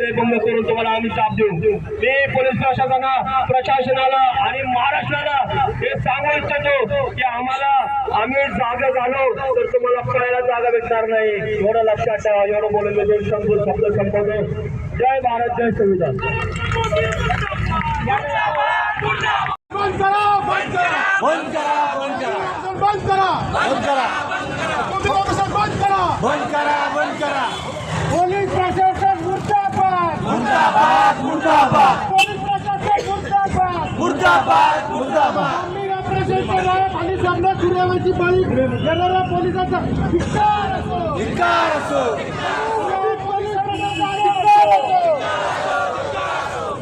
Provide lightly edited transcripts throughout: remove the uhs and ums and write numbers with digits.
वेळेभंग करून तुम्हाला आम्ही चाप देऊ। मी पोलीस प्रशासनाला आणि महाराष्ट्राला हे सांगू इच्छितो की आम्ही जागा झालो तर तुम्हाला पळायला जागा भेटणार नाही, एवढं लक्षात ठेवा। एवढं बोलून मी शब्द संपवतो। जय भारत, जय संविधान। बंद करा, बंद करा, बंद करा, बंद करा, बंद करा, बंद करा, बंद करा, बंद करा। पोलीस प्रशासन मुर्दाबाद, मुर्दाबाद, मुर्दाबाद। पोलीस प्रशासन मुर्दाबाद, मुर्दाबाद, मुर्दाबाद। आम्ही या प्रशासनाला खाली सामना सुरवाची बळी येणाऱ्या पोलिसांचा धिक्कार असो, धिक्कार असो। पोलीस प्रशासनाला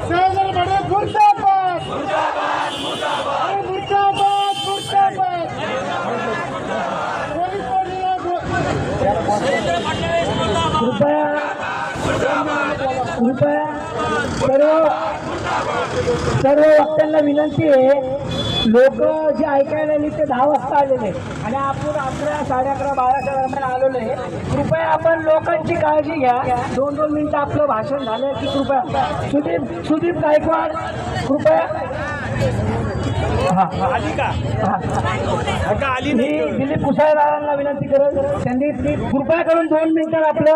सेवदल बडे मुर्दाबाद, मुर्दाबाद, मुर्दाबाद, मुर्दाबाद, मुर्दाबाद। कृपया सर्व वक्त्यांना विनंती आहे, लोक जे ऐकायला आले ते 10 वाजता आलेले आणि आपण 11, 11:30, 12च्या दरम्यान आलेलो आहे। कृपया आपण लोकांची काळजी घ्या। 2-2 मिनिटं आपलं भाषण झालं की कृपया सुदीप गायकवाड कृपया दिलीप कुसाळेदारांना विनंती करत त्यांनी कृपया करून 2 मिनिटं आपलं